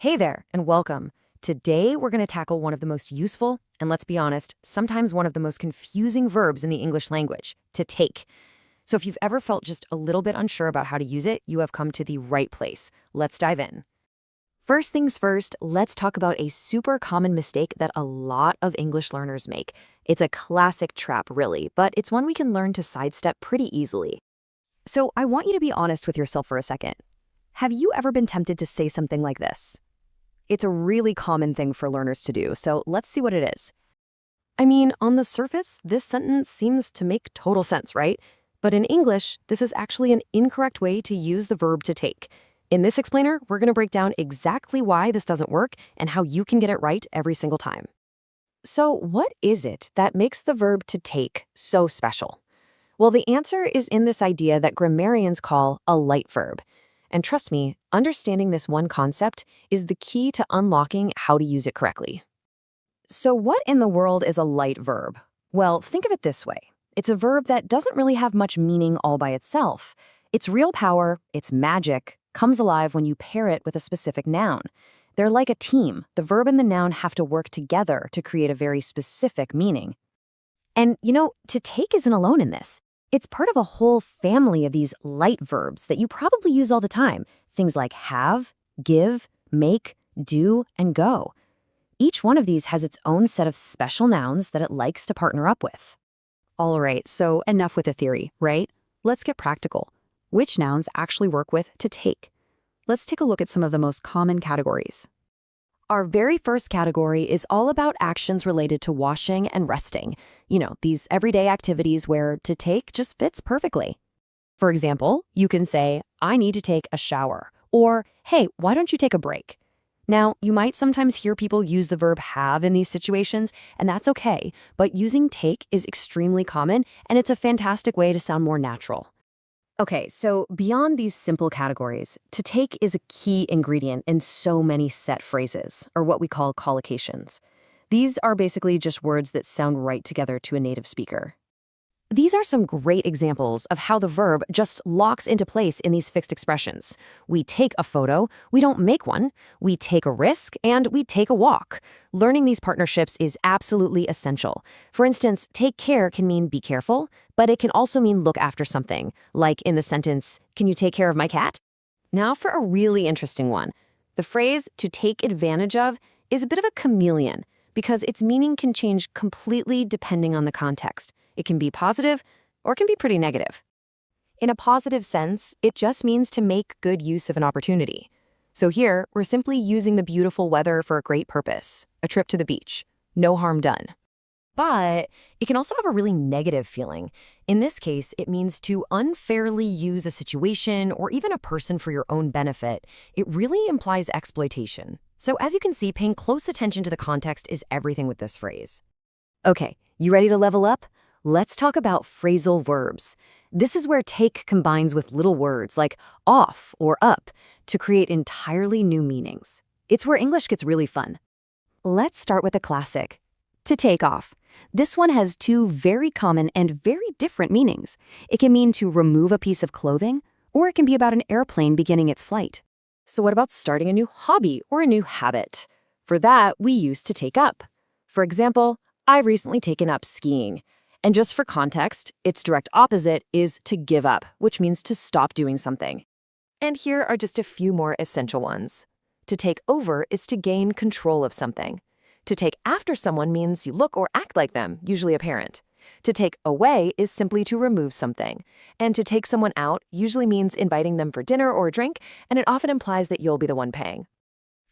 Hey there, and welcome. Today, we're going to tackle one of the most useful, and let's be honest, sometimes one of the most confusing verbs in the English language, to take. So if you've ever felt just a little bit unsure about how to use it, you have come to the right place. Let's dive in. First things first, let's talk about a super common mistake that a lot of English learners make. It's a classic trap, really, but it's one we can learn to sidestep pretty easily. So I want you to be honest with yourself for a second. Have you ever been tempted to say something like this? It's a really common thing for learners to do, so let's see what it is. I mean, on the surface, this sentence seems to make total sense, right? But in English, this is actually an incorrect way to use the verb to take. In this explainer, we're going to break down exactly why this doesn't work and how you can get it right every single time. So what is it that makes the verb to take so special? Well, the answer is in this idea that grammarians call a light verb. And trust me, understanding this one concept is the key to unlocking how to use it correctly. So what in the world is a light verb? Well, think of it this way. It's a verb that doesn't really have much meaning all by itself. Its real power, its magic, comes alive when you pair it with a specific noun. They're like a team. The verb and the noun have to work together to create a very specific meaning. And, to take isn't alone in this. It's part of a whole family of these light verbs that you probably use all the time. Things like have, give, make, do, and go. Each one of these has its own set of special nouns that it likes to partner up with. All right, so enough with the theory, right? Let's get practical. Which nouns actually work with to take? Let's take a look at some of the most common categories. Our very first category is all about actions related to washing and resting. These everyday activities where to take just fits perfectly. For example, you can say, I need to take a shower, or, hey, why don't you take a break? Now, you might sometimes hear people use the verb have in these situations, and that's okay, but using take is extremely common, and it's a fantastic way to sound more natural. Okay, so beyond these simple categories, to take is a key ingredient in so many set phrases, or what we call collocations. These are basically just words that sound right together to a native speaker. These are some great examples of how the verb just locks into place in these fixed expressions. We take a photo, we don't make one, we take a risk, and we take a walk. Learning these partnerships is absolutely essential. For instance, take care can mean be careful, but it can also mean look after something, like in the sentence, can you take care of my cat? Now for a really interesting one. The phrase to take advantage of is a bit of a chameleon because its meaning can change completely depending on the context. It can be positive or it can be pretty negative. In a positive sense, it just means to make good use of an opportunity. So here, we're simply using the beautiful weather for a great purpose, a trip to the beach. No harm done. But it can also have a really negative feeling. In this case, it means to unfairly use a situation or even a person for your own benefit. It really implies exploitation. So as you can see, paying close attention to the context is everything with this phrase. Okay, you ready to level up? Let's talk about phrasal verbs. This is where take combines with little words like off or up to create entirely new meanings. It's where English gets really fun. Let's start with a classic, to take off. This one has two very common and very different meanings. It can mean to remove a piece of clothing, or it can be about an airplane beginning its flight. So what about starting a new hobby or a new habit? For that, we use to take up. For example, I've recently taken up skiing. And just for context, its direct opposite is to give up, which means to stop doing something. And here are just a few more essential ones. To take over is to gain control of something. To take after someone means you look or act like them, usually a parent. To take away is simply to remove something. And to take someone out usually means inviting them for dinner or a drink, and it often implies that you'll be the one paying.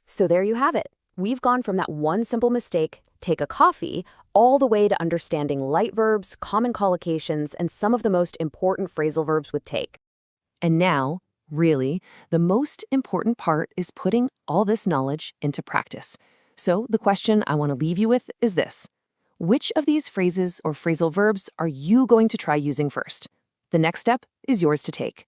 So there you have it. We've gone from that one simple mistake, take a coffee, all the way to understanding light verbs, common collocations, and some of the most important phrasal verbs with take. And now, really, the most important part is putting all this knowledge into practice. So the question I want to leave you with is this. Which of these phrases or phrasal verbs are you going to try using first? The next step is yours to take.